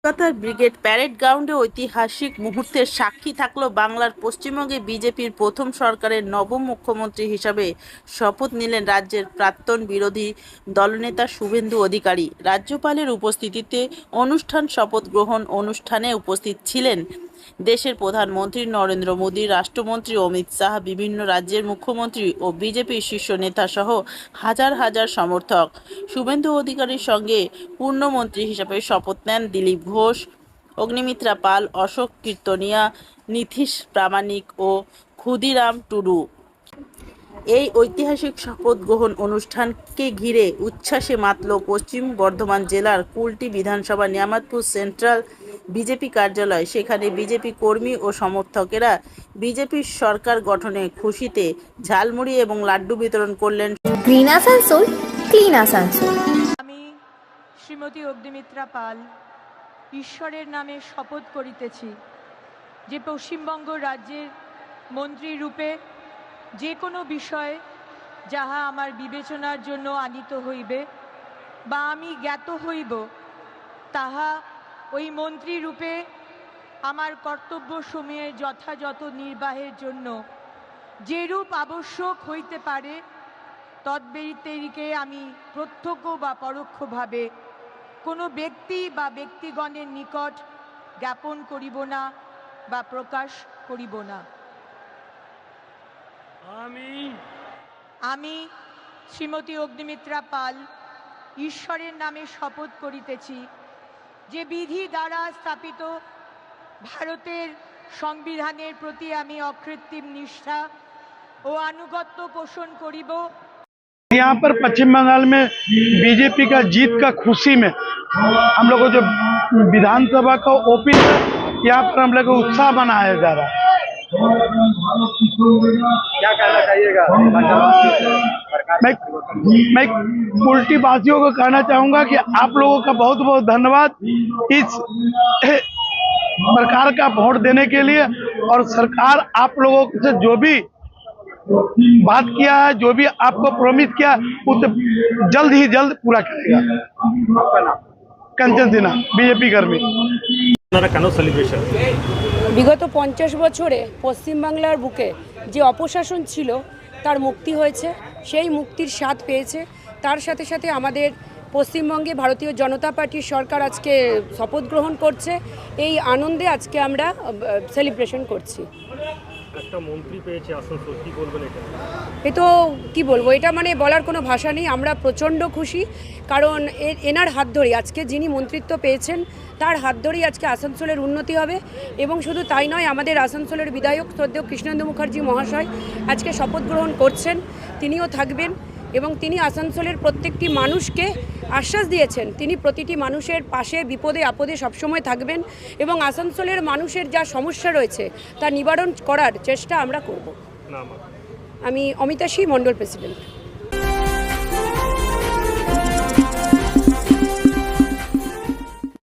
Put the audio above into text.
কলকাতার brigade parade গ্রাউন্ডে ঐতিহাসিক মুহূর্তের সাক্ষী থাকলো বাংলার পশ্চিমবঙ্গে বিজেপির প্রথম সরকারের নবম মুখ্যমন্ত্রী হিসাবে শপথ নিলেন রাজ্যের প্রাক্তন বিরোধী দলনেতা শুভেন্দু অধিকারী। রাজ্যপালের উপস্থিতিতে শপথ গ্রহণ অনুষ্ঠানে উপস্থিত ছিলেন দেশের প্রধানমন্ত্রী নরেন্দ্র মোদী, রাষ্ট্রমন্ত্রী অমিত শাহ, বিভিন্ন রাজ্যের মুখ্যমন্ত্রী ও বিজেপির শীর্ষ নেতা সহ হাজার হাজার সমর্থক। শুভেন্দু অধিকারীর সঙ্গে পূর্ণমন্ত্রী হিসেবে শপথ নেন দিলীপ ঘোষ, অগ্নিমিত্রা পাল, অশোক কীর্তনিয়া, নীতিশ প্রামাণিক ও ক্ষুদিরাম টুডু। এই ঐতিহাসিক শপথ গ্রহণ অনুষ্ঠানকে ঘিরে উচ্ছ্বাসে মাতল পশ্চিম বর্ধমান জেলার কুলটি বিধানসভা নিয়ামতপুর সেন্ট্রাল বিজেপি কার্যালয়। সেখানে বিজেপি কর্মী ও সমর্থকেরা বিজেপির সরকার গঠনে খুশিতে ঝালমুড়ি এবং লাড্ডু বিতরণ করলেন। Green Asansol, clean Asansol. আমি শ্রীমতী অগ্নিমিত্রা পাল ঈশ্বরের নামে শপথ করিতেছি যে পশ্চিমবঙ্গ রাজ্যের মন্ত্রী রূপে যে কোনো বিষয় যাহা আমার বিবেচনার জন্য আনিত হইবে বা আমি জ্ঞাত হইব, তাহা ওই মন্ত্রী রূপে আমার কর্তব্য সমূহের যথাযথ নির্বাহের জন্য যেরূপ আবশ্যক হইতে পারে তদ্ব্যতিরিকে আমি প্রত্যক্ষ বা পরোক্ষভাবে কোনো ব্যক্তি বা ব্যক্তিগণের নিকট জ্ঞাপন করিব না বা প্রকাশ করিব না। আমি শ্রীমতী অগ্নিমিত্রা পাল ঈশ্বরের নামে শপথ করিতেছি যে বিধি দ্বারা স্থাপিত ভারতের সংবিধানের প্রতি আমি অকৃত্রিম নিষ্ঠা ও আনুগত্য পোষণ করিব। यहाँ पर पश्चिम बंगाल में बीजेपी का जीत का खुशी में हम लोग को जो विधानसभा का ओपी है, यहाँ पर हम लोग को उत्साह मनाया जा रहा है। क्या कहना चाहिएगा? मैं उल्टी वासियों को कहना चाहूंगा कि आप लोगों का बहुत बहुत धन्यवाद इस सरकार का वोट देने के लिए, और सरकार आप लोगों से जो भी बात किया है, जो भी आपको प्रॉमिस किया, उसे जल्द ही जल्द पूरा करेगा। कंचन सिन्हा, बीजेपी कर्मी। বিগত 50 বছরে পশ্চিমবাংলার বুকে যে অপশাসন ছিল তার মুক্তি হয়েছে, সেই মুক্তির স্বাদ পেয়েছে। তার সাথে সাথে আমাদের পশ্চিমবঙ্গে ভারতীয় জনতা পার্টির সরকার আজকে শপথ গ্রহণ করছে। এই আনন্দে আজকে আমরা সেলিব্রেশন করছি। একটা মন্ত্রী পেয়েছে আসানসোল, কি বলবেন এটা? এ তো কী বলবো, এটা মানে বলার কোনো ভাষা নেই। আমরা প্রচণ্ড খুশি, কারণ এনার হাত ধরেই আজকে যিনি মন্ত্রিত্ব পেয়েছেন তার হাত ধরেই আজকে আসানসোলের উন্নতি হবে। এবং শুধু তাই নয়, আমাদের আসানসোলের বিধায়ক শ্রদ্ধেয় কৃষ্ণেন্দু মুখার্জি মহাশয় আজকে শপথ গ্রহণ করছেন, তিনিও থাকবেন এবং তিনি আসানসোলের প্রত্যেকটি মানুষকে আশ্বাস দিয়েছেন তিনি প্রতিটি মানুষের পাশে বিপদে আপদে সবসময় থাকবেন এবং আসানসোলের মানুষের যা সমস্যা রয়েছে তা নিবারণ করার চেষ্টা আমরা করব। নাম? আমি অমিতাশী মণ্ডল, প্রেসিডেন্ট।